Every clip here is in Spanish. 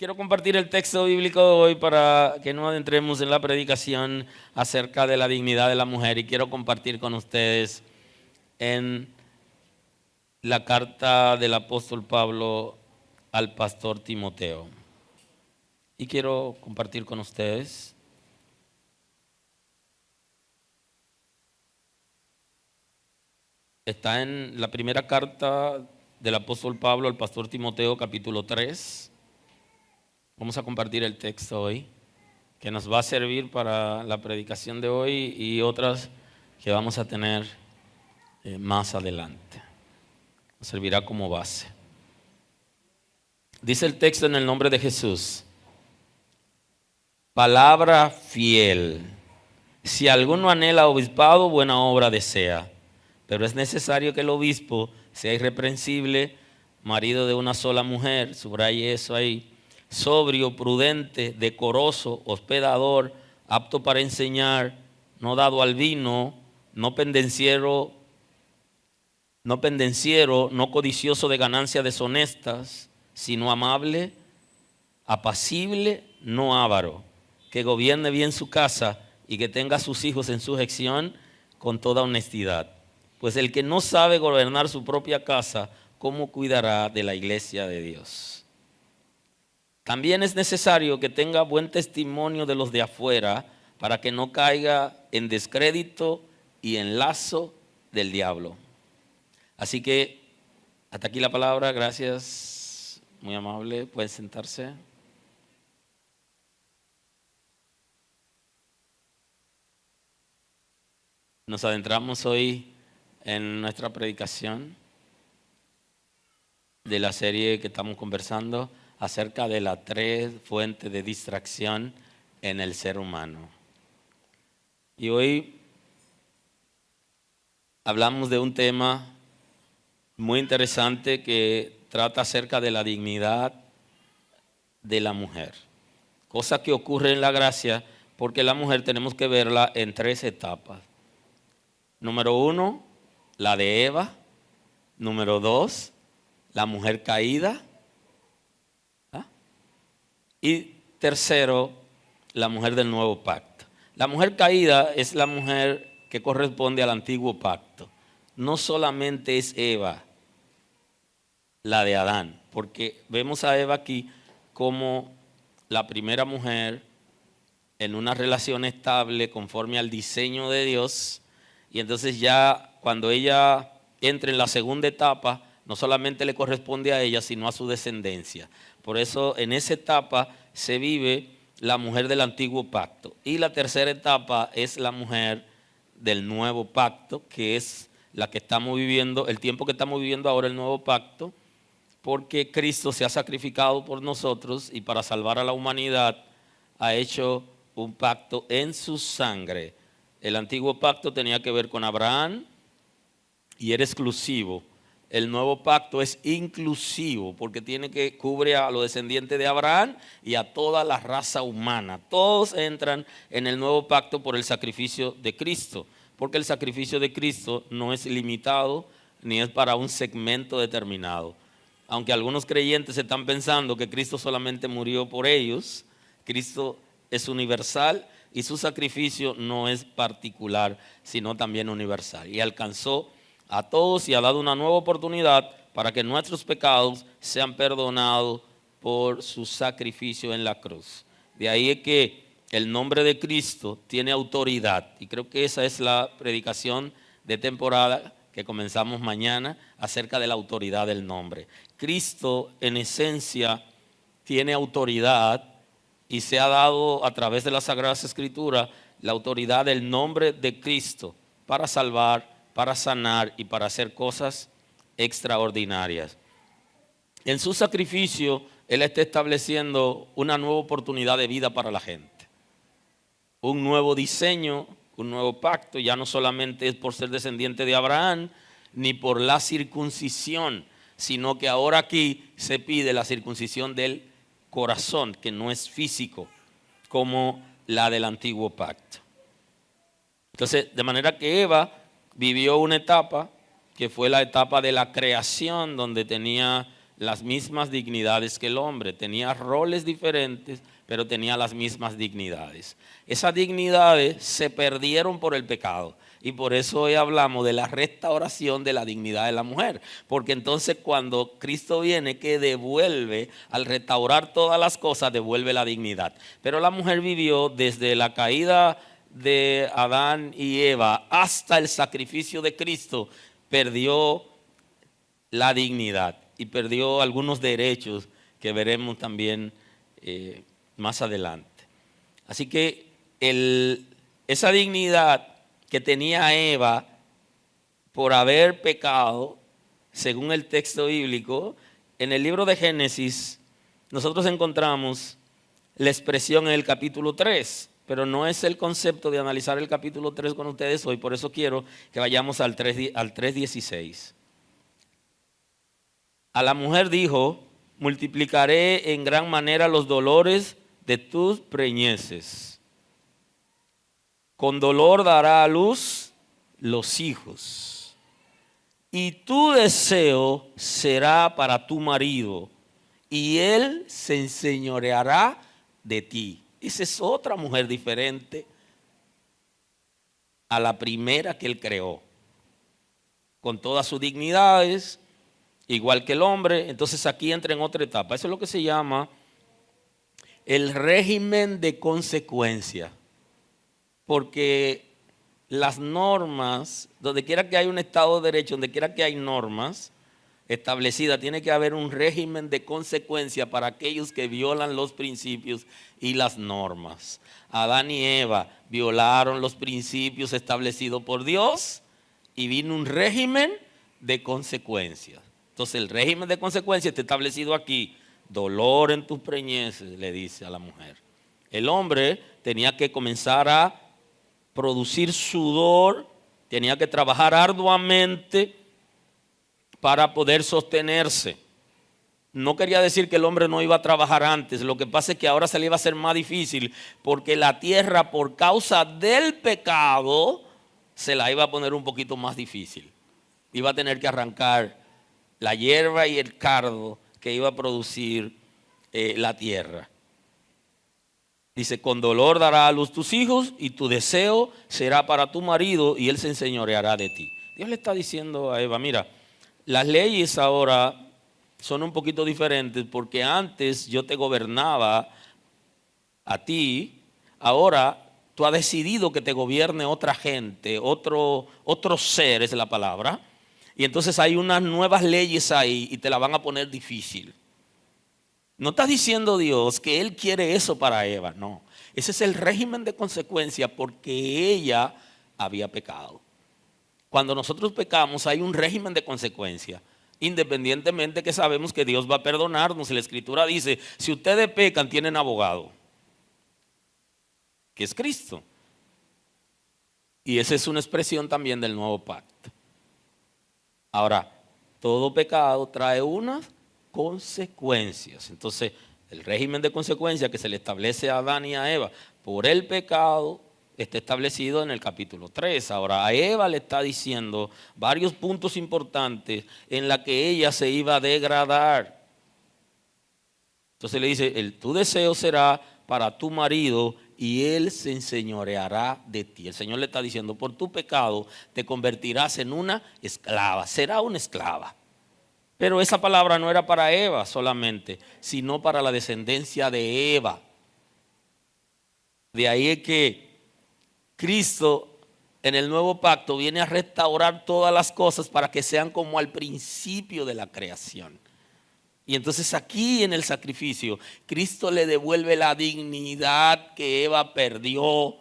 Quiero compartir el texto bíblico de hoy para que no adentremos en la predicación acerca de la dignidad de la mujer, y quiero compartir con ustedes en la carta del apóstol Pablo al pastor Timoteo. Y quiero compartir con ustedes está en la primera carta del apóstol Pablo al pastor Timoteo, capítulo 3. Vamos a compartir el texto hoy, que nos va a servir para la predicación de hoy y otras que vamos a tener más adelante. Nos servirá como base. Dice el texto en el nombre de Jesús: palabra fiel. Si alguno anhela obispado, buena obra desea. Pero es necesario que el obispo sea irreprensible, marido de una sola mujer, subraye eso ahí, sobrio, prudente, decoroso, hospedador, apto para enseñar, no dado al vino, no pendenciero, no codicioso de ganancias deshonestas, sino amable, apacible, no avaro, que gobierne bien su casa y que tenga a sus hijos en sujeción con toda honestidad. Pues el que no sabe gobernar su propia casa, ¿cómo cuidará de la iglesia de Dios? También es necesario que tenga buen testimonio de los de afuera, para que no caiga en descrédito y en lazo del diablo. Así que hasta aquí la palabra. Gracias, muy amable. Pueden sentarse. Nos adentramos hoy en nuestra predicación de la serie que estamos conversando acerca de las 3 fuentes de distracción en el ser humano. Y hoy hablamos de un tema muy interesante que trata acerca de la dignidad de la mujer. Cosa que ocurre en la gracia, porque la mujer tenemos que verla en 3 etapas. Número 1, la de Eva. Número 2, la mujer caída. Y tercero, la mujer del nuevo pacto. La mujer caída es la mujer que corresponde al antiguo pacto. No solamente es Eva, la de Adán, porque vemos a Eva aquí como la primera mujer en una relación estable conforme al diseño de Dios, y entonces ya cuando ella entra en la segunda etapa, no solamente le corresponde a ella, sino a su descendencia. Por eso en esa etapa se vive la mujer del antiguo pacto. Y la tercera etapa es la mujer del nuevo pacto, que es la que estamos viviendo, el tiempo que estamos viviendo ahora, el nuevo pacto, porque Cristo se ha sacrificado por nosotros y para salvar a la humanidad ha hecho un pacto en su sangre. El antiguo pacto tenía que ver con Abraham y era exclusivo. El nuevo pacto es inclusivo porque cubre a los descendientes de Abraham y a toda la raza humana. Todos entran en el nuevo pacto por el sacrificio de Cristo, porque el sacrificio de Cristo no es limitado ni es para un segmento determinado. Aunque algunos creyentes están pensando que Cristo solamente murió por ellos, Cristo es universal y su sacrificio no es particular, sino también universal. Y alcanzó a todos y ha dado una nueva oportunidad para que nuestros pecados sean perdonados por su sacrificio en la cruz. De ahí es que el nombre de Cristo tiene autoridad, y creo que esa es la predicación de temporada que comenzamos mañana acerca de la autoridad del nombre. Cristo en esencia tiene autoridad y se ha dado a través de las Sagradas Escrituras la autoridad del nombre de Cristo para salvar, para sanar y para hacer cosas extraordinarias. En su sacrificio, Él está estableciendo una nueva oportunidad de vida para la gente. Un nuevo diseño, un nuevo pacto, ya no solamente es por ser descendiente de Abraham, ni por la circuncisión, sino que ahora aquí se pide la circuncisión del corazón, que no es físico, como la del antiguo pacto. Entonces, de manera que Eva vivió una etapa que fue la etapa de la creación, donde tenía las mismas dignidades que el hombre. Tenía roles diferentes, pero tenía las mismas dignidades. Esas dignidades se perdieron por el pecado. Y por eso hoy hablamos de la restauración de la dignidad de la mujer. Porque entonces cuando Cristo viene, que devuelve, al restaurar todas las cosas, devuelve la dignidad. Pero la mujer vivió desde la caída de Adán y Eva hasta el sacrificio de Cristo, perdió la dignidad y perdió algunos derechos que veremos también más adelante. Así que esa dignidad que tenía Eva por haber pecado, según el texto bíblico, en el libro de Génesis nosotros encontramos la expresión en el capítulo 3, pero no es el concepto de analizar el capítulo 3 con ustedes hoy, por eso quiero que vayamos al 3:16. A la mujer dijo: multiplicaré en gran manera los dolores de tus preñeces. Con dolor dará a luz los hijos. Y tu deseo será para tu marido, y él se enseñoreará de ti. Esa es otra mujer diferente a la primera que él creó, con todas sus dignidades, igual que el hombre. Entonces aquí entra en otra etapa. Eso es lo que se llama el régimen de consecuencia. Porque las normas, donde quiera que haya un Estado de Derecho, donde quiera que hay normas establecida, tiene que haber un régimen de consecuencia para aquellos que violan los principios y las normas. Adán y Eva violaron los principios establecidos por Dios y vino un régimen de consecuencias. Entonces el régimen de consecuencias está establecido aquí. Dolor en tus preñeces, le dice a la mujer. El hombre tenía que comenzar a producir sudor, tenía que trabajar arduamente para poder sostenerse. No quería decir que el hombre no iba a trabajar antes, lo que pasa es que ahora se le iba a hacer más difícil, porque la tierra, por causa del pecado, se la iba a poner un poquito más difícil. Iba a tener que arrancar la hierba y el cardo que iba a producir la tierra. Dice: con dolor dará a luz tus hijos, y tu deseo será para tu marido, y él se enseñoreará de ti. Dios le está diciendo a Eva: mira, las leyes ahora son un poquito diferentes, porque antes yo te gobernaba a ti, ahora tú has decidido que te gobierne otra gente, otro ser es la palabra, y entonces hay unas nuevas leyes ahí y te la van a poner difícil. No está diciendo Dios que Él quiere eso para Eva, no. Ese es el régimen de consecuencia porque ella había pecado. Cuando nosotros pecamos hay un régimen de consecuencia, independientemente que sabemos que Dios va a perdonarnos. La Escritura dice: si ustedes pecan, tienen abogado, que es Cristo. Y esa es una expresión también del nuevo pacto. Ahora, todo pecado trae unas consecuencias. Entonces, el régimen de consecuencia que se le establece a Adán y a Eva por el pecado está establecido en el capítulo 3. Ahora, a Eva le está diciendo varios puntos importantes en la que ella se iba a degradar. Entonces le dice: tu deseo será para tu marido, y él se enseñoreará de ti. El Señor le está diciendo: por tu pecado te convertirás en una esclava, será una esclava. Pero esa palabra no era para Eva solamente, sino para la descendencia de Eva. De ahí es que Cristo en el nuevo pacto viene a restaurar todas las cosas para que sean como al principio de la creación. Y entonces aquí en el sacrificio, Cristo le devuelve la dignidad que Eva perdió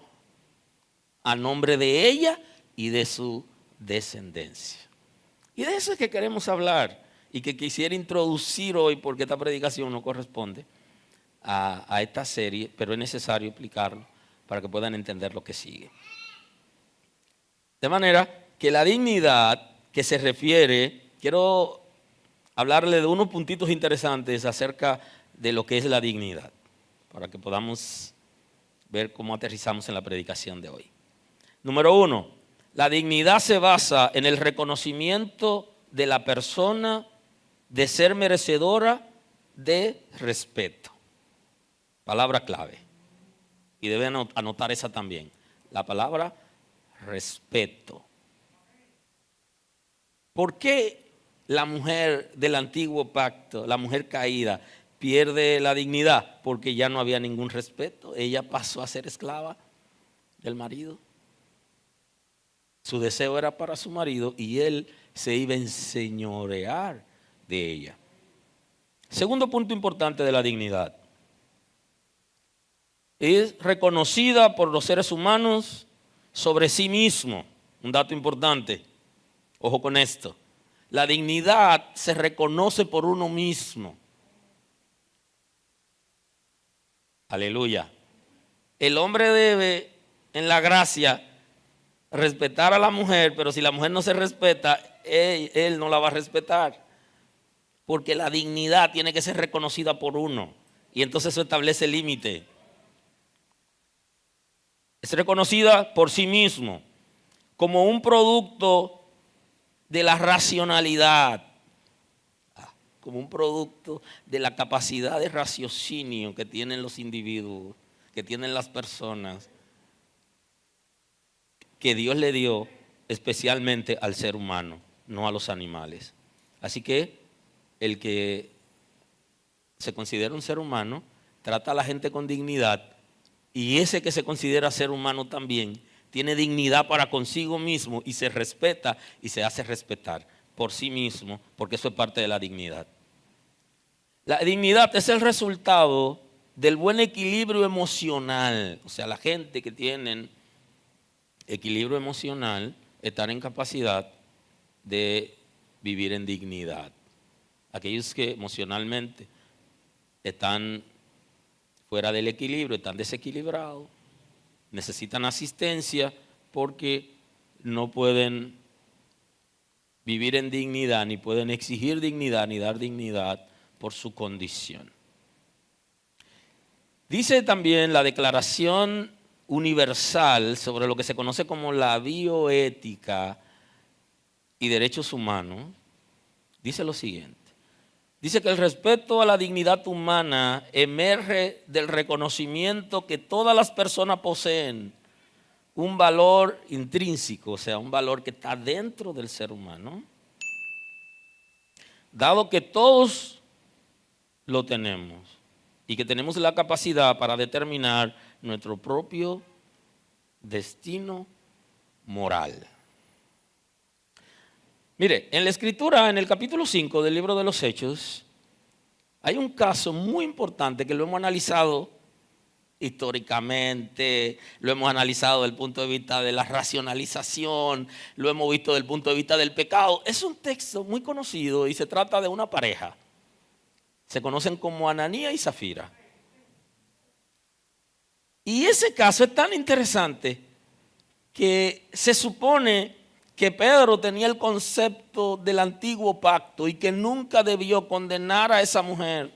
a nombre de ella y de su descendencia. Y de eso es que queremos hablar y que quisiera introducir hoy, porque esta predicación no corresponde a esta serie, pero es necesario explicarlo para que puedan entender lo que sigue. De manera que la dignidad que se refiere, quiero hablarle de unos puntitos interesantes acerca de lo que es la dignidad, para que podamos ver cómo aterrizamos en la predicación de hoy. Número 1, la dignidad se basa en el reconocimiento de la persona de ser merecedora de respeto. Palabra clave. Y deben anotar esa también. La palabra respeto. ¿Por qué la mujer del antiguo pacto, la mujer caída, pierde la dignidad? Porque ya no había ningún respeto. Ella pasó a ser esclava del marido. Su deseo era para su marido y él se iba a enseñorear de ella. Segundo punto importante de la dignidad. Es reconocida por los seres humanos sobre sí mismo. Un dato importante. Ojo con esto. La dignidad se reconoce por uno mismo. Aleluya. El hombre debe, en la gracia, respetar a la mujer, pero si la mujer no se respeta, él no la va a respetar. Porque la dignidad tiene que ser reconocida por uno. Y entonces eso establece límite. Es reconocida por sí mismo como un producto de la racionalidad, como un producto de la capacidad de raciocinio que tienen los individuos, que tienen las personas, que Dios le dio especialmente al ser humano, no a los animales. Así que el que se considera un ser humano trata a la gente con dignidad, y ese que se considera ser humano también tiene dignidad para consigo mismo y se respeta y se hace respetar por sí mismo, porque eso es parte de la dignidad. La dignidad es el resultado del buen equilibrio emocional. O sea, la gente que tiene equilibrio emocional están en capacidad de vivir en dignidad. Aquellos que emocionalmente están fuera del equilibrio, están desequilibrados, necesitan asistencia porque no pueden vivir en dignidad, ni pueden exigir dignidad, ni dar dignidad por su condición. Dice también la Declaración Universal sobre lo que se conoce como la bioética y derechos humanos, dice lo siguiente. Dice que el respeto a la dignidad humana emerge del reconocimiento que todas las personas poseen un valor intrínseco, o sea, un valor que está dentro del ser humano, dado que todos lo tenemos y que tenemos la capacidad para determinar nuestro propio destino moral. Mire, en la Escritura, en el capítulo 5 del libro de los Hechos, hay un caso muy importante que lo hemos analizado históricamente, lo hemos analizado desde el punto de vista de la racionalización, lo hemos visto desde el punto de vista del pecado. Es un texto muy conocido y se trata de una pareja. Se conocen como Ananías y Zafira. Y ese caso es tan interesante que se supone que Pedro tenía el concepto del antiguo pacto y que nunca debió condenar a esa mujer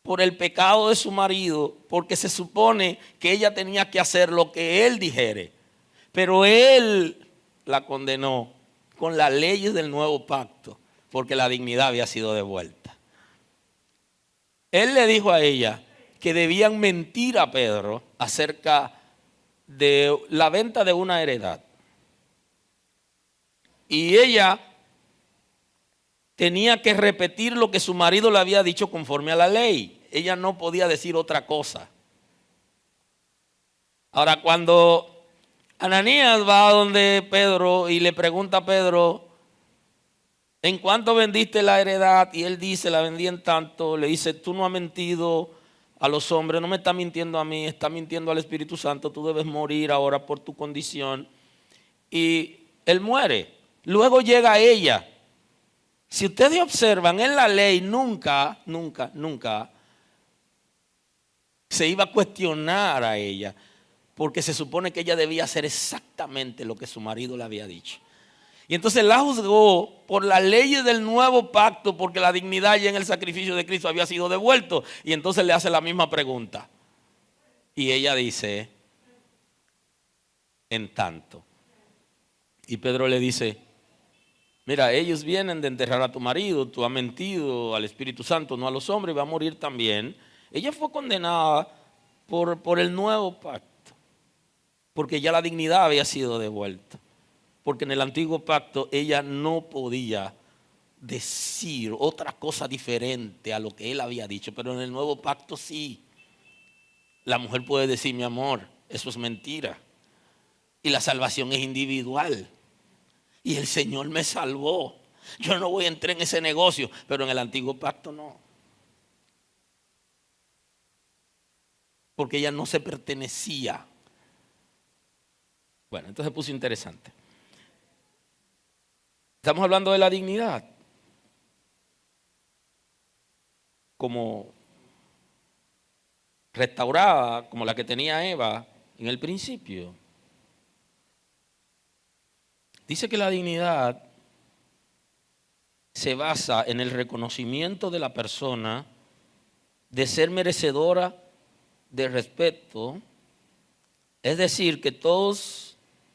por el pecado de su marido, porque se supone que ella tenía que hacer lo que él dijere. Pero él la condenó con las leyes del nuevo pacto, porque la dignidad había sido devuelta. Él le dijo a ella que debían mentir a Pedro acerca de la venta de una heredad. Y ella tenía que repetir lo que su marido le había dicho conforme a la ley. Ella no podía decir otra cosa. Ahora, cuando Ananías va a donde Pedro y le pregunta a Pedro, ¿en cuánto vendiste la heredad? Y él dice, la vendí en tanto. Le dice, tú no has mentido a los hombres, no me estás mintiendo a mí, estás mintiendo al Espíritu Santo, tú debes morir ahora por tu condición. Y él muere. Luego llega ella. Si ustedes observan, en la ley nunca se iba a cuestionar a ella, porque se supone que ella debía hacer exactamente lo que su marido le había dicho. Y entonces la juzgó por las leyes del nuevo pacto, porque la dignidad ya en el sacrificio de Cristo había sido devuelto. Y entonces le hace la misma pregunta. Y ella dice, en tanto. Y Pedro le dice, Mira, ellos vienen de enterrar a tu marido, tú has mentido al Espíritu Santo, no a los hombres, va a morir también. Ella fue condenada por el nuevo pacto, porque ya la dignidad había sido devuelta. Porque en el antiguo pacto ella no podía decir otra cosa diferente a lo que él había dicho, pero en el nuevo pacto sí. La mujer puede decir, mi amor, eso es mentira. Y la salvación es individual. Y el Señor me salvó. Yo no voy a entrar en ese negocio, pero en el antiguo pacto no. Porque ella no se pertenecía. Bueno, entonces se puso interesante. Estamos hablando de la dignidad como restaurada, como la que tenía Eva en el principio. Dice que la dignidad se basa en el reconocimiento de la persona de ser merecedora de respeto, es decir, que todo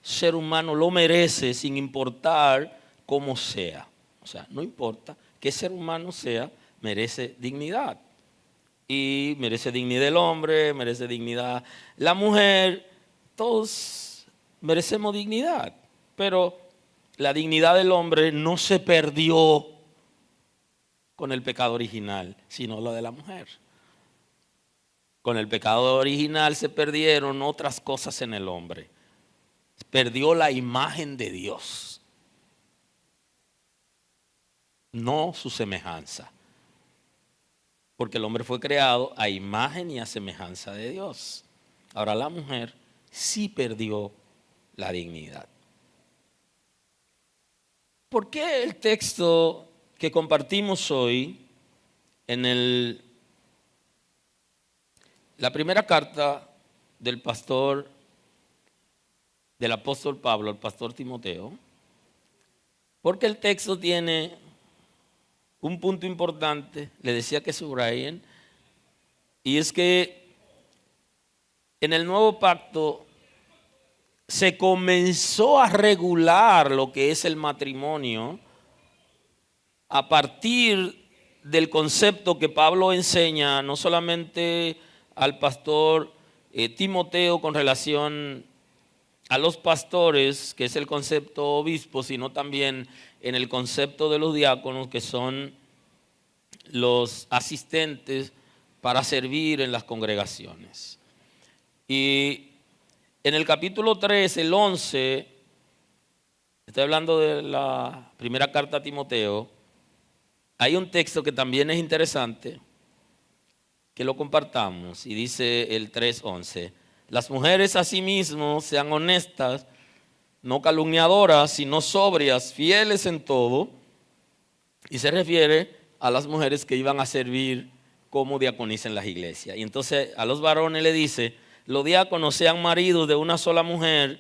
ser humano lo merece sin importar cómo sea. O sea, no importa qué ser humano sea, merece dignidad. Y merece dignidad el hombre, merece dignidad la mujer, todos merecemos dignidad, pero la dignidad del hombre no se perdió con el pecado original, sino la de la mujer. Con el pecado original se perdieron otras cosas en el hombre. Perdió la imagen de Dios, no su semejanza. Porque el hombre fue creado a imagen y a semejanza de Dios. Ahora la mujer sí perdió la dignidad. ¿Por qué el texto que compartimos hoy en la primera carta del apóstol Pablo al pastor Timoteo? Porque el texto tiene un punto importante, le decía que subrayen, y es que en el nuevo pacto se comenzó a regular lo que es el matrimonio a partir del concepto que Pablo enseña no solamente al pastor Timoteo con relación a los pastores, que es el concepto obispo, sino también en el concepto de los diáconos, que son los asistentes para servir en las congregaciones. Y en el capítulo 3, el 11, estoy hablando de la primera carta a Timoteo, hay un texto que también es interesante, que lo compartamos, y dice el 3:11, las mujeres asimismo sean honestas, no calumniadoras, sino sobrias, fieles en todo, y se refiere a las mujeres que iban a servir como diaconisas en las iglesias. Y entonces a los varones le dice, los diáconos sean maridos de una sola mujer,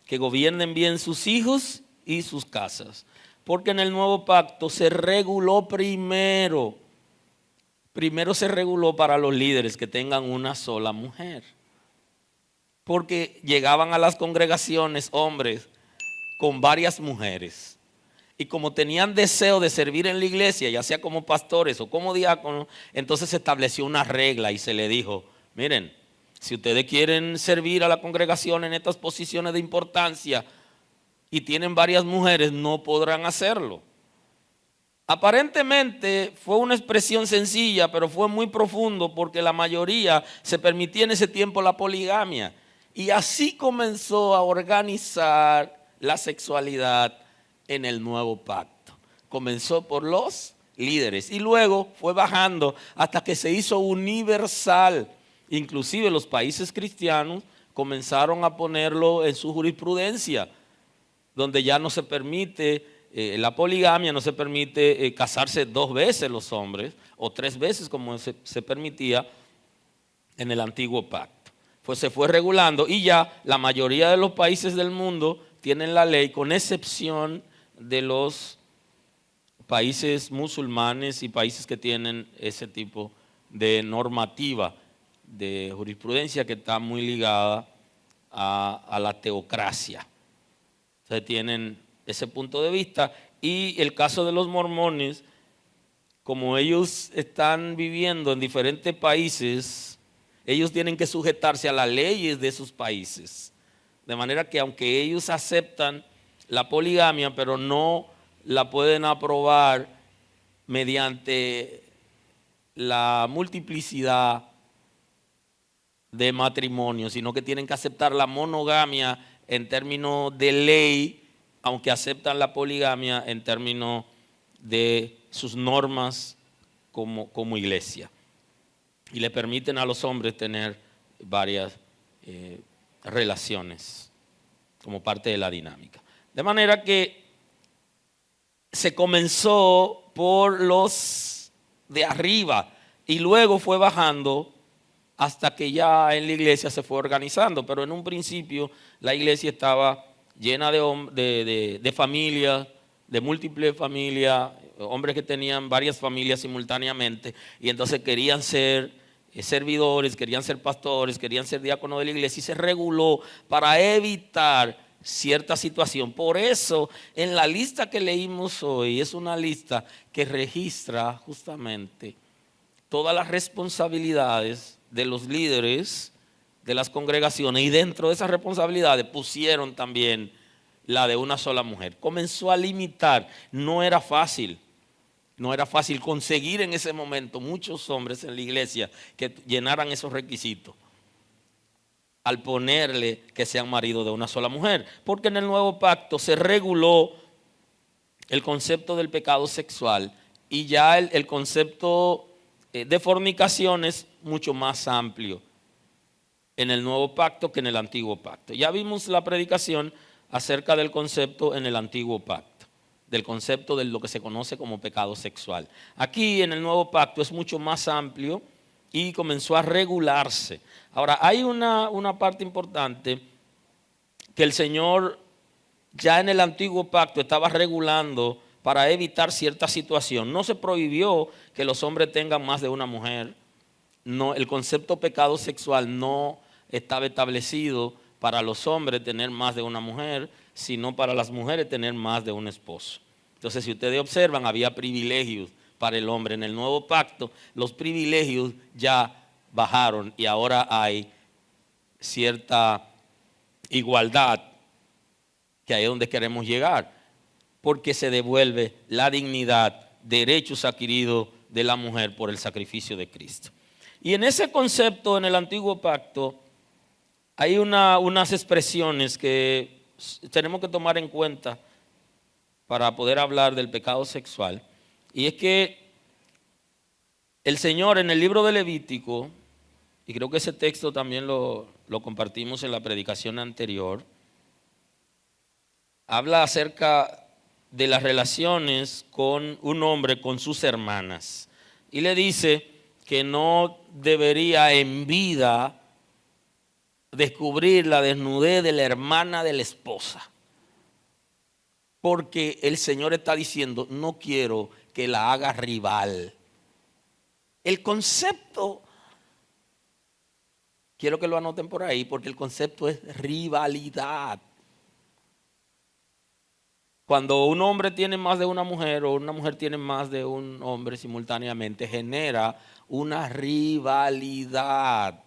que gobiernen bien sus hijos y sus casas. Porque en el nuevo pacto se reguló primero se reguló para los líderes que tengan una sola mujer. Porque llegaban a las congregaciones hombres con varias mujeres. Y como tenían deseo de servir en la iglesia, ya sea como pastores o como diáconos, entonces se estableció una regla y se le dijo, miren, si ustedes quieren servir a la congregación en estas posiciones de importancia y tienen varias mujeres, no podrán hacerlo. Aparentemente fue una expresión sencilla, pero fue muy profundo porque la mayoría se permitía en ese tiempo la poligamia. Y así comenzó a organizar la sexualidad en el nuevo pacto. Comenzó por los líderes y luego fue bajando hasta que se hizo universal. Inclusive los países cristianos comenzaron a ponerlo en su jurisprudencia, donde ya no se permite la poligamia, no se permite casarse 2 veces los hombres o 3 veces como se permitía en el antiguo pacto. Pues se fue regulando y ya la mayoría de los países del mundo tienen la ley, con excepción de los países musulmanes y países que tienen ese tipo de normativa de jurisprudencia que está muy ligada a la teocracia. Entonces tienen ese punto de vista Y el caso de los mormones, como ellos están viviendo en diferentes países, ellos tienen que sujetarse a las leyes de esos países. De manera que aunque ellos aceptan la poligamia, pero no la pueden aprobar mediante la multiplicidad de matrimonios, sino que tienen que aceptar la monogamia en términos de ley, aunque aceptan la poligamia en términos de sus normas como iglesia. Y le permiten a los hombres tener varias relaciones como parte de la dinámica. De manera que se comenzó por los de arriba y luego fue bajando hasta que ya en la iglesia se fue organizando. Pero en un principio la iglesia estaba llena de familias, de múltiples familias, hombres que tenían varias familias simultáneamente y entonces querían ser servidores, querían ser pastores, querían ser diáconos de la iglesia y se reguló para evitar cierta situación. Por eso en la lista que leímos hoy es una lista que registra justamente todas las responsabilidades de los líderes de las congregaciones y dentro de esas responsabilidades pusieron también la de una sola mujer. Comenzó a limitar, no era fácil conseguir en ese momento muchos hombres en la iglesia que llenaran esos requisitos al ponerle que sean maridos de una sola mujer, porque en el nuevo pacto se reguló el concepto del pecado sexual y ya el concepto de fornicación es mucho más amplio en el nuevo pacto que en el antiguo pacto. Ya vimos la predicación acerca del concepto en el antiguo pacto, del concepto de lo que se conoce como pecado sexual. Aquí en el nuevo pacto es mucho más amplio y comenzó a regularse. Ahora, hay una parte importante que el Señor ya en el antiguo pacto estaba regulando para evitar cierta situación. No se prohibió que los hombres tengan más de una mujer. No, el concepto pecado sexual no estaba establecido para los hombres tener más de una mujer, sino para las mujeres tener más de un esposo. Entonces, si ustedes observan, había privilegios para el hombre. En el nuevo pacto, los privilegios ya bajaron y ahora hay cierta igualdad, que ahí es donde queremos llegar, porque se devuelve la dignidad, derechos adquiridos de la mujer por el sacrificio de Cristo. Y en ese concepto, en el antiguo pacto, hay unas expresiones que tenemos que tomar en cuenta para poder hablar del pecado sexual. Y es que el Señor en el libro de Levítico, y creo que ese texto también lo compartimos en la predicación anterior, habla acerca de las relaciones con un hombre con sus hermanas. Y le dice que no debería en vida descubrir la desnudez de la hermana de la esposa. Porque el Señor está diciendo, no quiero que la haga rival. El concepto, quiero que lo anoten por ahí, porque el concepto es rivalidad. Cuando un hombre tiene más de una mujer o una mujer tiene más de un hombre simultáneamente, genera una rivalidad.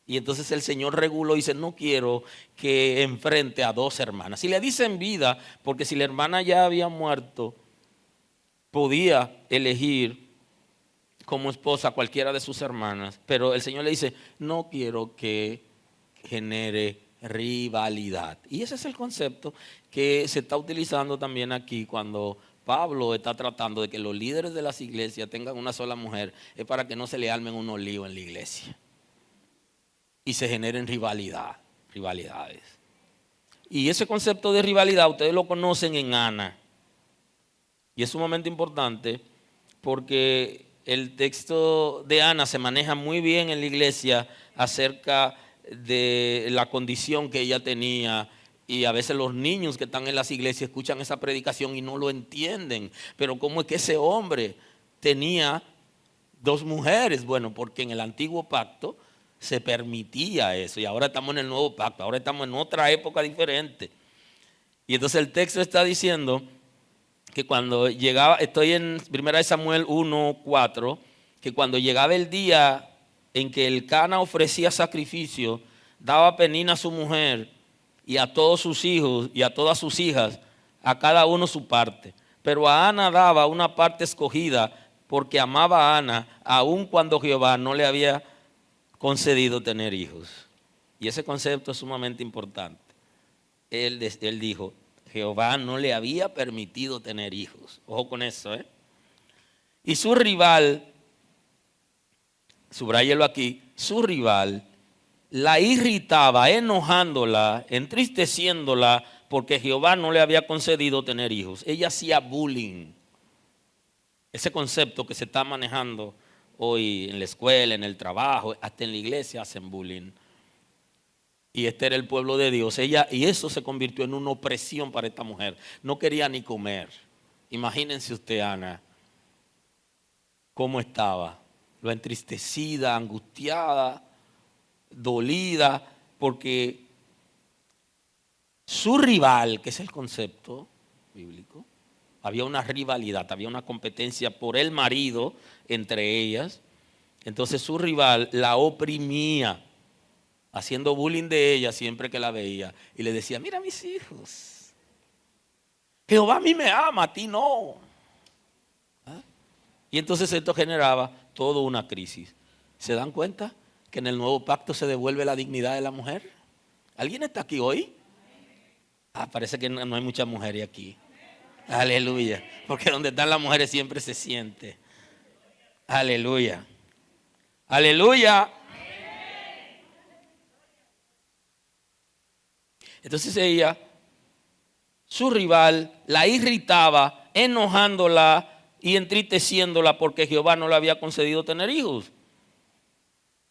Y entonces el Señor reguló y dice, no quiero que enfrente a dos hermanas. Y le dice en vida, porque si la hermana ya había muerto, podía elegir como esposa a cualquiera de sus hermanas. Pero el Señor le dice, no quiero que genere rivalidad. Y ese es el concepto que se está utilizando también aquí cuando Pablo está tratando de que los líderes de las iglesias tengan una sola mujer. Es para que no se le armen unos líos en la iglesia y se generen rivalidades. Y ese concepto de rivalidad ustedes lo conocen en Ana. Y es sumamente importante porque el texto de Ana se maneja muy bien en la iglesia acerca de la condición que ella tenía. Y a veces los niños que están en las iglesias escuchan esa predicación y no lo entienden. Pero ¿cómo es que ese hombre tenía dos mujeres? Bueno, porque en el antiguo pacto se permitía eso y ahora estamos en el nuevo pacto, ahora estamos en otra época diferente. Y entonces el texto está diciendo que cuando llegaba, estoy en 1 Samuel 1:4, que cuando llegaba el día en que el Cana ofrecía sacrificio, daba Penina a su mujer y a todos sus hijos y a todas sus hijas, a cada uno su parte. Pero a Ana daba una parte escogida porque amaba a Ana, aun cuando Jehová no le había concedido tener hijos. Y ese concepto es sumamente importante. Él dijo, Jehová no le había permitido tener hijos. Ojo con eso, ¿eh? Y su rival, subráyelo aquí, su rival la irritaba, enojándola, entristeciéndola, porque Jehová no le había concedido tener hijos. Ella hacía bullying. Ese concepto que se está manejando hoy en la escuela, en el trabajo, hasta en la iglesia hacen bullying. Y este era el pueblo de Dios. Y eso se convirtió en una opresión para esta mujer. No quería ni comer. Imagínense usted, Ana, cómo estaba. Lo entristecida, angustiada, dolida, porque su rival, que es el concepto bíblico, había una rivalidad, había una competencia por el marido entre ellas. Entonces su rival la oprimía, haciendo bullying de ella siempre que la veía. Y le decía, mira mis hijos, Jehová a mí me ama, a ti no. ¿Ah? Y entonces esto generaba toda una crisis. ¿Se dan cuenta que en el nuevo pacto se devuelve la dignidad de la mujer? ¿Alguien está aquí hoy? Parece que no hay muchas mujeres aquí. Aleluya. Porque donde están las mujeres siempre se siente. Aleluya. Aleluya. Entonces ella, su rival, la irritaba, enojándola y entristeciéndola porque Jehová no le había concedido tener hijos.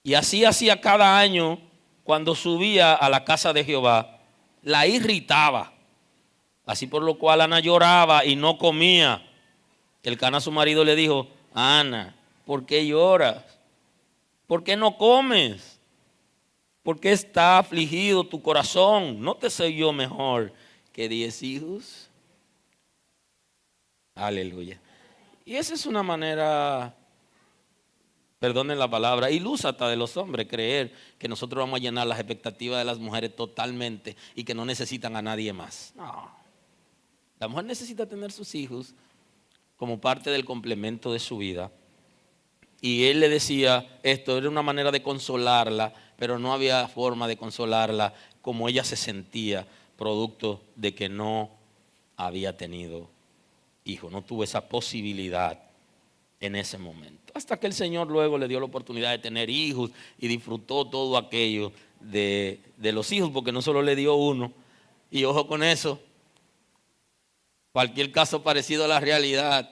Y así hacía cada año cuando subía a la casa de Jehová. La irritaba. Así por lo cual Ana lloraba y no comía. El Cana, su marido, le dijo, Ana, ¿por qué lloras? ¿Por qué no comes? ¿Por qué está afligido tu corazón? ¿No te soy yo mejor que 10 hijos? Aleluya. Y esa es una manera, perdonen la palabra, ilusa hasta de los hombres, creer que nosotros vamos a llenar las expectativas de las mujeres totalmente y que no necesitan a nadie más. No. La mujer necesita tener sus hijos como parte del complemento de su vida. Y él le decía, esto era una manera de consolarla, pero no había forma de consolarla como ella se sentía, producto de que no había tenido hijos, no tuvo esa posibilidad en ese momento. Hasta que el Señor luego le dio la oportunidad de tener hijos y disfrutó todo aquello de los hijos, porque no solo le dio uno. Y ojo con eso, cualquier caso parecido a la realidad,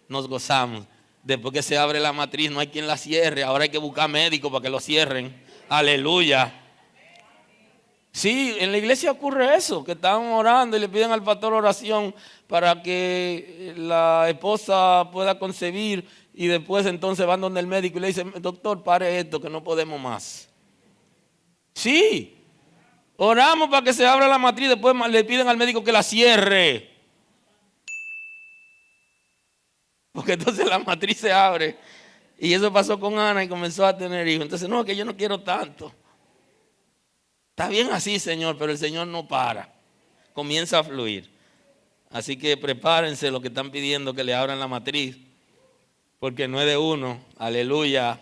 nos gozamos. Después que se abre la matriz, no hay quien la cierre. Ahora hay que buscar médicos para que lo cierren. Aleluya. Sí, en la iglesia ocurre eso, que están orando y le piden al pastor oración para que la esposa pueda concebir. Y después entonces van donde el médico y le dicen, doctor, pare esto, que no podemos más. Sí, oramos para que se abra la matriz, después le piden al médico que la cierre. Porque entonces la matriz se abre. Y eso pasó con Ana y comenzó a tener hijos. Entonces, no, que yo no quiero tanto. Está bien así, Señor, pero el Señor no para. Comienza a fluir. Así que prepárense los que están pidiendo que le abran la matriz. Porque no es de uno. Aleluya.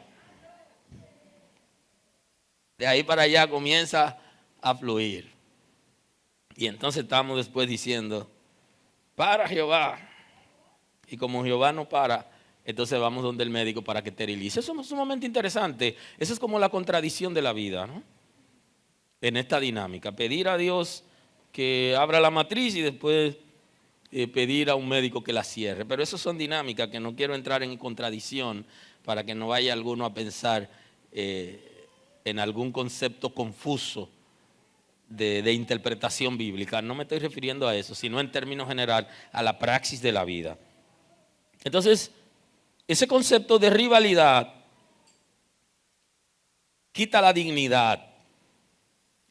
De ahí para allá comienza a fluir. Y entonces estamos después diciendo, para Jehová. Y como Jehová no para, entonces vamos donde el médico para que esterilice. Eso es sumamente interesante. Eso es como la contradicción de la vida, ¿no? En esta dinámica. Pedir a Dios que abra la matriz y después pedir a un médico que la cierre. Pero eso son dinámicas que no quiero entrar en contradicción para que no vaya alguno a pensar en algún concepto confuso de interpretación bíblica. No me estoy refiriendo a eso, sino en términos general a la praxis de la vida. Entonces, ese concepto de rivalidad quita la dignidad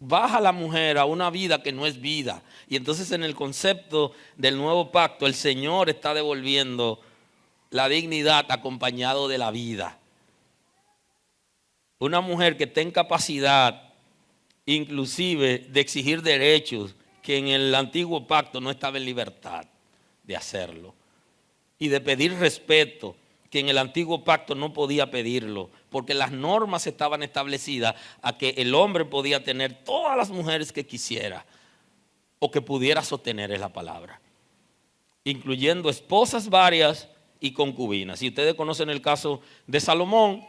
baja la mujer a una vida que no es vida. Y entonces en el concepto del nuevo pacto, el Señor está devolviendo la dignidad acompañado de la vida. Una mujer que tenga capacidad inclusive de exigir derechos que en el antiguo pacto no estaba en libertad de hacerlo. Y de pedir respeto que en el antiguo pacto no podía pedirlo, porque las normas estaban establecidas a que el hombre podía tener todas las mujeres que quisiera o que pudiera sostener, es la palabra, incluyendo esposas varias y concubinas. Y ustedes conocen el caso de Salomón,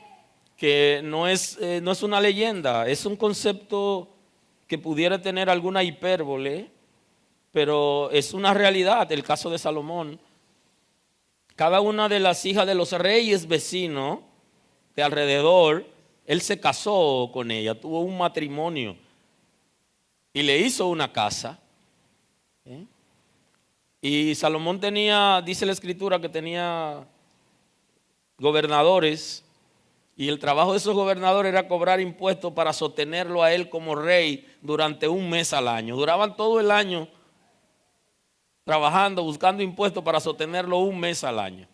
que no es una leyenda, es un concepto que pudiera tener alguna hipérbole, pero es una realidad el caso de Salomón. Cada una de las hijas de los reyes vecinos de alrededor, él se casó con ella, tuvo un matrimonio y le hizo una casa. Y Salomón tenía, dice la escritura, que tenía gobernadores, y el trabajo de esos gobernadores era cobrar impuestos para sostenerlo a él como rey durante un mes al año. Duraban todo el año trabajando, buscando impuestos para sostenerlo un mes al año.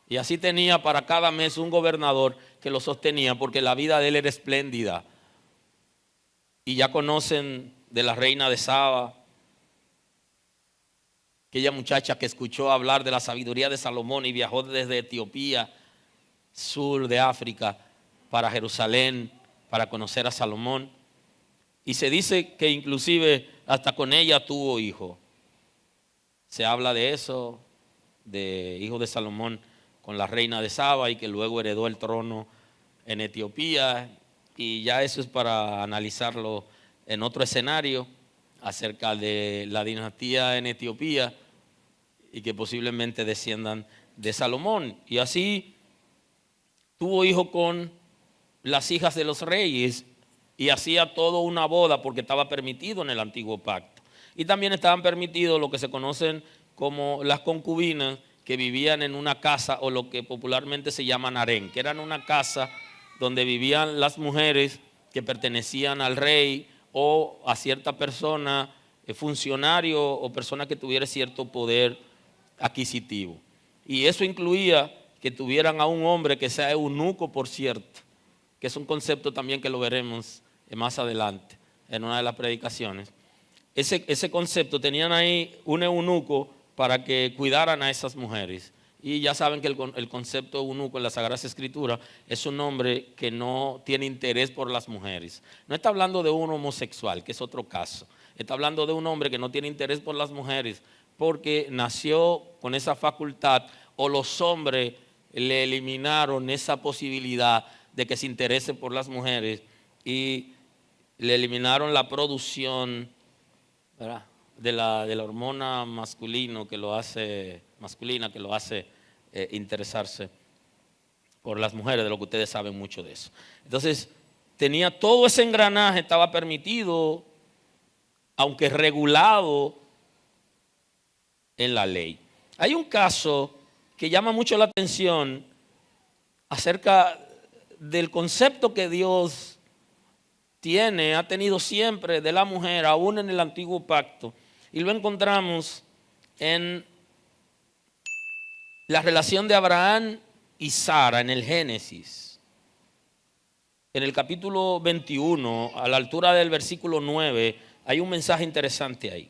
Y así tenía para cada mes un gobernador que lo sostenía, porque la vida de él era espléndida. Y ya conocen de la reina de Saba, aquella muchacha que escuchó hablar de la sabiduría de Salomón y viajó desde Etiopía, sur de África, para Jerusalén, para conocer a Salomón. Y se dice que inclusive hasta con ella tuvo hijo. Se habla de eso, de hijo de Salomón con la reina de Saba, y que luego heredó el trono en Etiopía. Y ya eso es para analizarlo en otro escenario acerca de la dinastía en Etiopía, y que posiblemente desciendan de Salomón. Y así tuvo hijo con las hijas de los reyes y hacía todo una boda, porque estaba permitido en el antiguo pacto. Y también estaban permitidos lo que se conocen como las concubinas, que vivían en una casa, o lo que popularmente se llama harén, que eran una casa donde vivían las mujeres que pertenecían al rey o a cierta persona, funcionario o persona que tuviera cierto poder adquisitivo. Y eso incluía que tuvieran a un hombre que sea eunuco, por cierto, que es un concepto también que lo veremos más adelante en una de las predicaciones. Ese concepto, tenían ahí un eunuco para que cuidaran a esas mujeres. Y ya saben que el concepto eunuco en las Sagradas Escrituras es un hombre que no tiene interés por las mujeres. No está hablando de un homosexual, que es otro caso. Está hablando de un hombre que no tiene interés por las mujeres porque nació con esa facultad, o los hombres le eliminaron esa posibilidad de que se interese por las mujeres y le eliminaron la producción, ¿verdad?, de la hormona masculina que lo hace interesarse por las mujeres, de lo que ustedes saben mucho de eso. Entonces, tenía todo ese engranaje, estaba permitido, aunque regulado en la ley. Hay un caso que llama mucho la atención acerca del concepto que Dios ha tenido siempre de la mujer, aún en el antiguo pacto. Y lo encontramos en la relación de Abraham y Sara en el Génesis. En el capítulo 21, a la altura del versículo 9, hay un mensaje interesante ahí.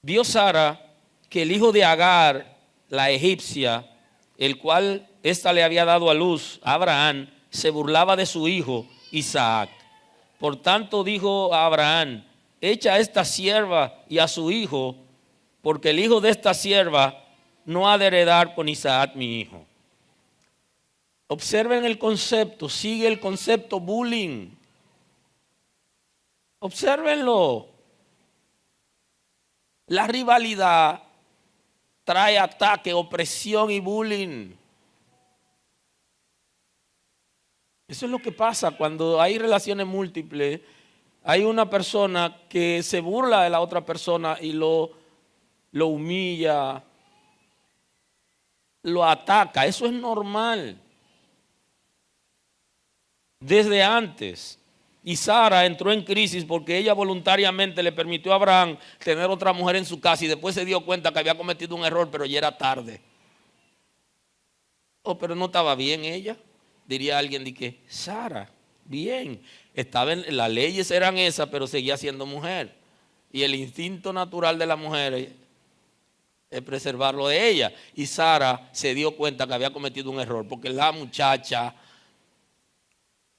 Vio Sara que el hijo de Agar, la egipcia, el cual ésta le había dado a luz a Abraham, se burlaba de su hijo Isaac. Por tanto dijo a Abraham: echa a esta sierva y a su hijo, porque el hijo de esta sierva no ha de heredar con Isaac mi hijo. Observen el concepto, sigue el concepto bullying. Obsérvenlo. La rivalidad trae ataque, opresión y bullying. Eso es lo que pasa cuando hay relaciones múltiples. Hay una persona que se burla de la otra persona y lo humilla, lo ataca. Eso es normal desde antes. Y Sara entró en crisis porque ella voluntariamente le permitió a Abraham tener otra mujer en su casa y después se dio cuenta que había cometido un error, pero ya era tarde. Oh, pero no estaba bien ella. Diría alguien de que Sara, bien, estaba las leyes eran esas, pero seguía siendo mujer. Y el instinto natural de la mujer es preservarlo de ella. Y Sara se dio cuenta que había cometido un error porque la muchacha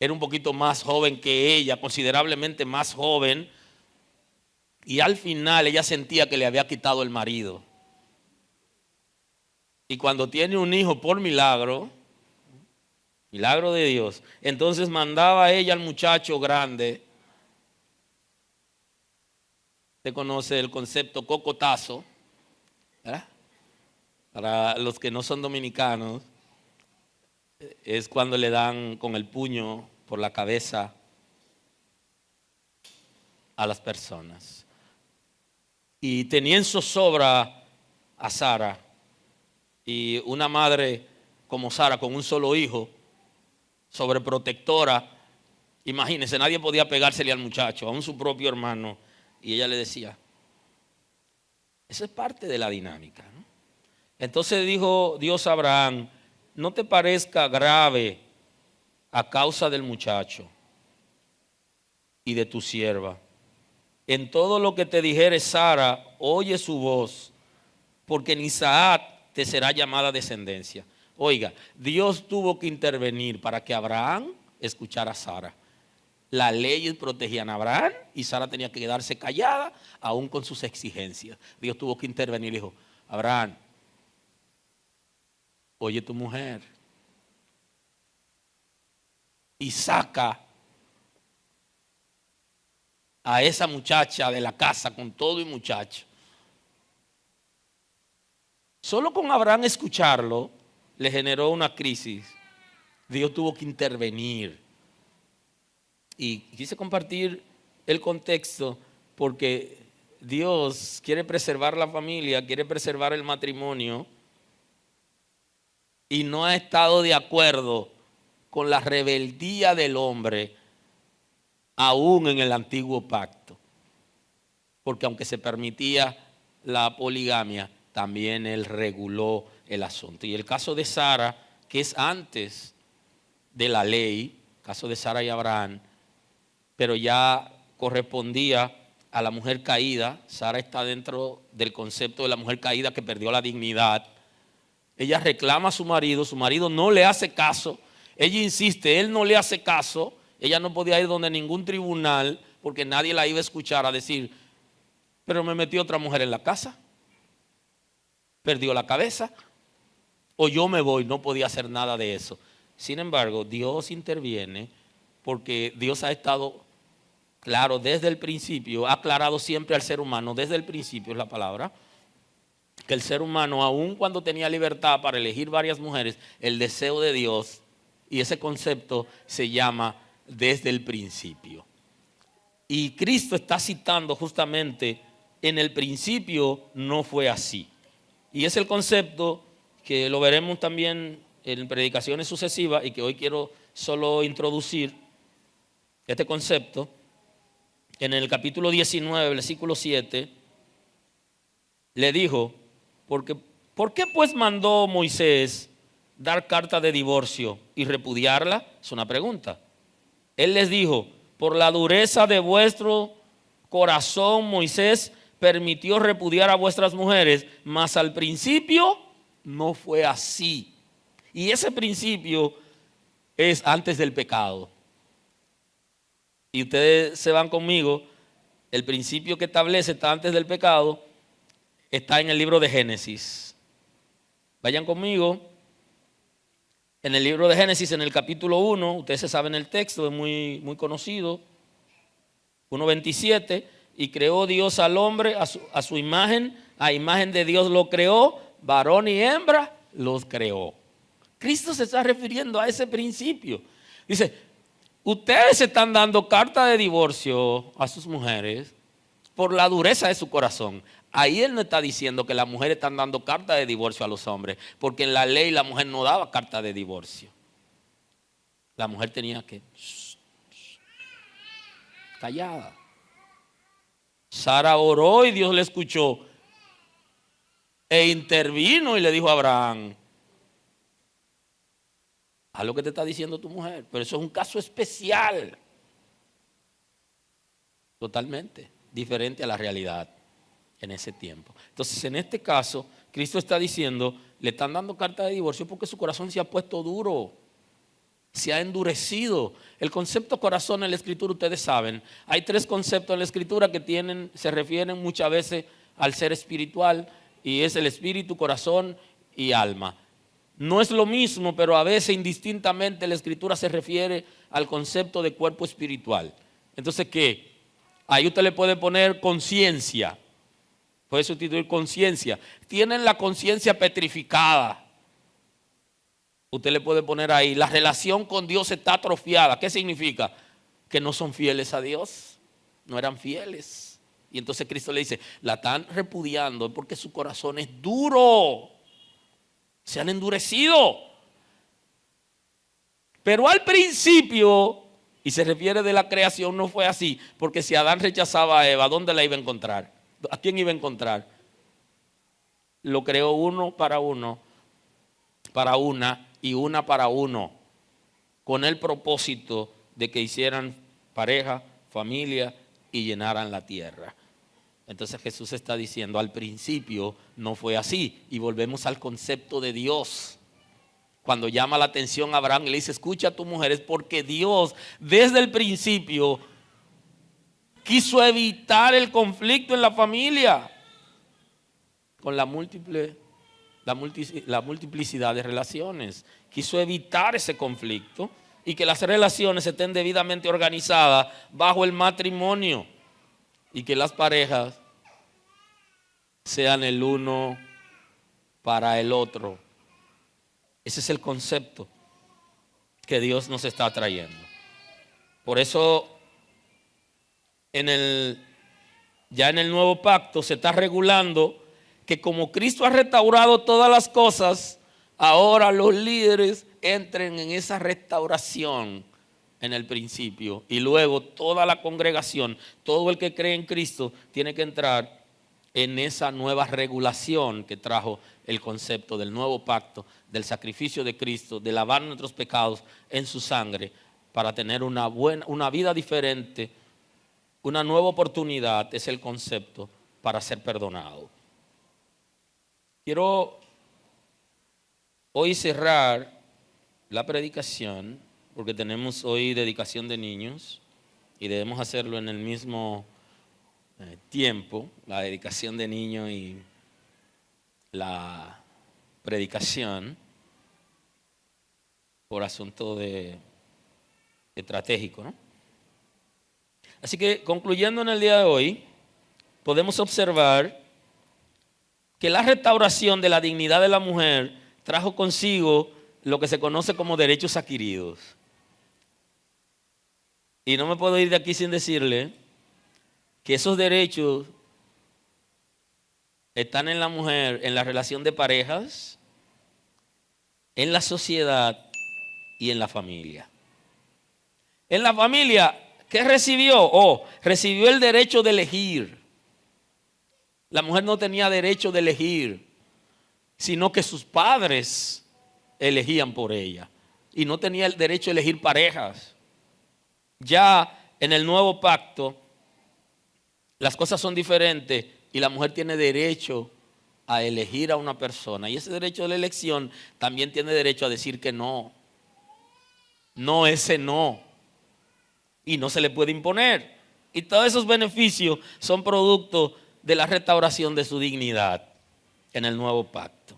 era un poquito más joven que ella, considerablemente más joven. Y al final ella sentía que le había quitado el marido. Y cuando tiene un hijo por milagro, milagro de Dios, entonces mandaba a ella al muchacho grande. Usted conoce el concepto cocotazo, ¿verdad? Para los que no son dominicanos, es cuando le dan con el puño por la cabeza a las personas. Y tenía en zozobra a Sara, y una madre como Sara con un solo hijo, sobreprotectora, imagínense, nadie podía pegársele al muchacho, aún su propio hermano, y ella le decía, eso es parte de la dinámica, ¿no? Entonces dijo Dios a Abraham, no te parezca grave a causa del muchacho y de tu sierva. En todo lo que te dijere Sara, oye su voz, porque en Isaac te será llamada descendencia. Oiga, Dios tuvo que intervenir para que Abraham escuchara a Sara. Las leyes protegían a Abraham y Sara tenía que quedarse callada aún con sus exigencias. Dios tuvo que intervenir y dijo, Abraham, oye tu mujer y saca a esa muchacha de la casa con todo y muchacho. Solo con Abraham escucharlo le generó una crisis. Dios tuvo que intervenir. Y quise compartir el contexto porque Dios quiere preservar la familia, quiere preservar el matrimonio y no ha estado de acuerdo con la rebeldía del hombre aún en el antiguo pacto. Porque aunque se permitía la poligamia, también él reguló el asunto. Y el caso de Sara, que es antes de la ley, caso de Sara y Abraham, pero ya correspondía a la mujer caída. Sara está dentro del concepto de la mujer caída que perdió la dignidad. Ella reclama a su marido no le hace caso, ella insiste, él no le hace caso, ella no podía ir donde ningún tribunal porque nadie la iba a escuchar a decir, pero me metió otra mujer en la casa, perdió la cabeza, o yo me voy, no podía hacer nada de eso. Sin embargo, Dios interviene porque Dios ha estado claro desde el principio, ha aclarado siempre al ser humano, desde el principio es la palabra, que el ser humano, aun cuando tenía libertad para elegir varias mujeres, el deseo de Dios, y ese concepto se llama desde el principio. Y Cristo está citando justamente, en el principio no fue así. Y es el concepto que lo veremos también en predicaciones sucesivas y que hoy quiero solo introducir este concepto. En el capítulo 19, versículo 7, le dijo, ¿por qué pues mandó Moisés dar carta de divorcio y repudiarla? Es una pregunta. Él les dijo, por la dureza de vuestro corazón Moisés permitió repudiar a vuestras mujeres, mas al principio no fue así. Y ese principio es antes del pecado. Y ustedes se van conmigo, el principio que establece está antes del pecado, está en el libro de Génesis. Vayan conmigo. En el libro de Génesis, en el capítulo 1, ustedes se saben el texto, es muy, muy conocido. 1:27, y creó Dios al hombre a su imagen, a imagen de Dios lo creó, varón y hembra los creó. Cristo se está refiriendo a ese principio. Dice, ustedes están dando carta de divorcio a sus mujeres por la dureza de su corazón. Ahí él no está diciendo que las mujeres están dando carta de divorcio a los hombres, porque en la ley la mujer no daba carta de divorcio. La mujer tenía que callada. Sara oró y Dios le escuchó e intervino y le dijo a Abraham: haz lo que te está diciendo tu mujer. Pero eso es un caso especial, totalmente diferente a la realidad en ese tiempo. Entonces, en este caso, Cristo está diciendo, le están dando carta de divorcio porque su corazón se ha puesto duro, se ha endurecido. El concepto corazón en la Escritura, ustedes saben, hay 3 conceptos en la Escritura que se refieren muchas veces al ser espiritual, y es el espíritu, corazón y alma. No es lo mismo, pero a veces indistintamente la Escritura se refiere al concepto de cuerpo espiritual. Entonces, ¿qué? Ahí usted le puede poner conciencia, puede sustituir conciencia. Tienen la conciencia petrificada. Usted le puede poner ahí, la relación con Dios está atrofiada. ¿Qué significa? Que no son fieles a Dios, no eran fieles. Y entonces Cristo le dice, la están repudiando porque su corazón es duro, se han endurecido. Pero al principio, y se refiere de la creación, no fue así, porque si Adán rechazaba a Eva, ¿dónde la iba a encontrar? ¿A quién iba a encontrar? Lo creó uno, para una y una para uno, con el propósito de que hicieran pareja, familia y llenaran la tierra. Entonces Jesús está diciendo, al principio no fue así. Y volvemos al concepto de Dios. Cuando llama la atención a Abraham y le dice, escucha a tu mujer, es porque Dios desde el principio quiso evitar el conflicto en la familia con la multiplicidad de relaciones. Quiso evitar ese conflicto y que las relaciones estén debidamente organizadas bajo el matrimonio y que las parejas sean el uno para el otro. Ese es el concepto que Dios nos está trayendo. Por eso ya en el nuevo pacto se está regulando que como Cristo ha restaurado todas las cosas, ahora los líderes entren en esa restauración en el principio, y luego toda la congregación, todo el que cree en Cristo tiene que entrar en esa nueva regulación que trajo el concepto del nuevo pacto, del sacrificio de Cristo, de lavar nuestros pecados en su sangre para tener una vida diferente, una nueva oportunidad. Es el concepto para ser perdonado. Quiero hoy cerrar la predicación porque tenemos hoy dedicación de niños y debemos hacerlo en el mismo tiempo, la dedicación de niños y la predicación, por asunto estratégico, ¿no? Así que concluyendo en el día de hoy, podemos observar que la restauración de la dignidad de la mujer trajo consigo lo que se conoce como derechos adquiridos. Y no me puedo ir de aquí sin decirle que esos derechos están en la mujer, en la relación de parejas, en la sociedad y en la familia. En la familia, ¿qué recibió? Recibió el derecho de elegir. La mujer no tenía derecho de elegir, sino que sus padres elegían por ella. Y no tenía el derecho de elegir parejas. Ya en el nuevo pacto, las cosas son diferentes y la mujer tiene derecho a elegir a una persona. Y ese derecho de la elección también tiene derecho a decir que no. No, ese no. Y no se le puede imponer. Y todos esos beneficios son producto de la restauración de su dignidad en el nuevo pacto.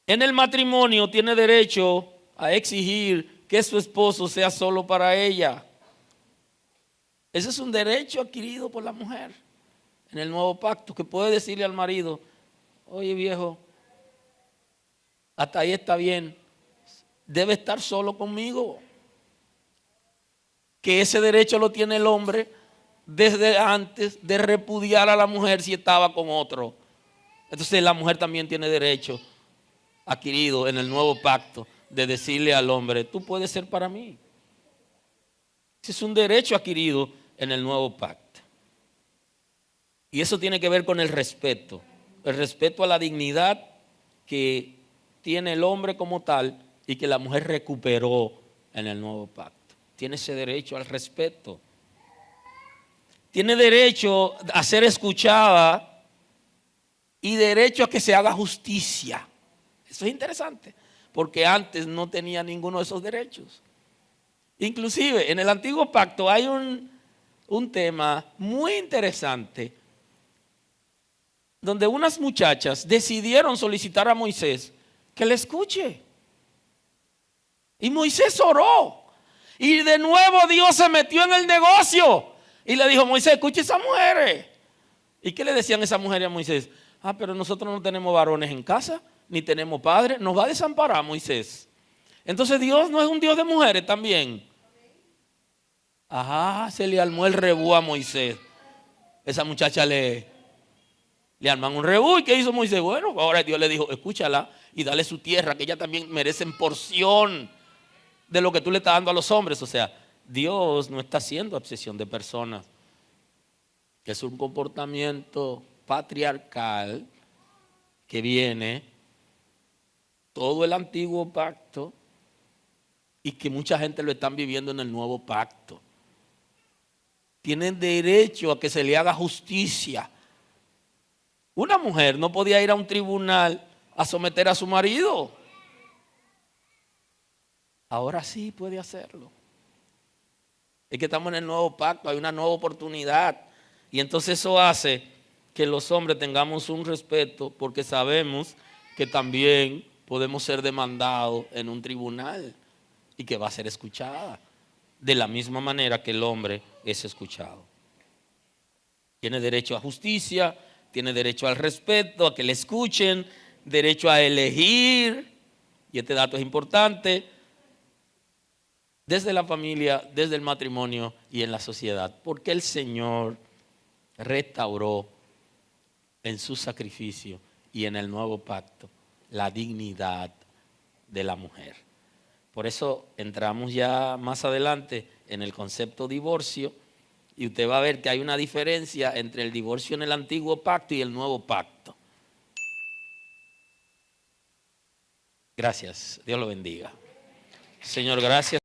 En el matrimonio tiene derecho a exigir que su esposo sea solo para ella. Ese es un derecho adquirido por la mujer en el nuevo pacto, que puede decirle al marido, oye viejo, hasta ahí está bien, debe estar solo conmigo. Que ese derecho lo tiene el hombre desde antes de repudiar a la mujer si estaba con otro. Entonces la mujer también tiene derecho adquirido en el nuevo pacto de decirle al hombre, tú puedes ser para mí. Ese es un derecho adquirido en el nuevo pacto. Y eso tiene que ver con el respeto a la dignidad que tiene el hombre como tal y que la mujer recuperó en el nuevo pacto. Tiene ese derecho al respeto. Tiene derecho a ser escuchada y derecho a que se haga justicia. Eso es interesante, porque antes no tenía ninguno de esos derechos. Inclusive en el antiguo pacto hay un tema muy interesante donde unas muchachas decidieron solicitar a Moisés que le escuche. Y Moisés oró. Y de nuevo Dios se metió en el negocio. Y le dijo, Moisés, escuche a esas mujeres. ¿Y qué le decían esas mujeres a Moisés? Pero nosotros no tenemos varones en casa, ni tenemos padres. Nos va a desamparar Moisés. Entonces Dios no es un Dios de mujeres también. Se le armó el rebú a Moisés. Esa muchacha le arman un rebú. ¿Y qué hizo Moisés? Bueno, ahora Dios le dijo, escúchala y dale su tierra, que ella también merecen porción de lo que tú le estás dando a los hombres. O sea, Dios no está haciendo acepción de personas. Es un comportamiento patriarcal que viene todo el antiguo pacto y que mucha gente lo están viviendo en el nuevo pacto. Tienen derecho a que se le haga justicia. Una mujer no podía ir a un tribunal a someter a su marido. Ahora sí puede hacerlo. Es que estamos en el nuevo pacto, hay una nueva oportunidad. Y entonces eso hace que los hombres tengamos un respeto porque sabemos que también podemos ser demandados en un tribunal y que va a ser escuchada de la misma manera que el hombre es escuchado. Tiene derecho a justicia, tiene derecho al respeto, a que le escuchen, derecho a elegir, y este dato es importante, desde la familia, desde el matrimonio y en la sociedad, porque el Señor restauró en su sacrificio y en el nuevo pacto la dignidad de la mujer. Por eso entramos ya más adelante en el concepto divorcio y usted va a ver que hay una diferencia entre el divorcio en el antiguo pacto y el nuevo pacto. Gracias, Dios lo bendiga. Señor, gracias.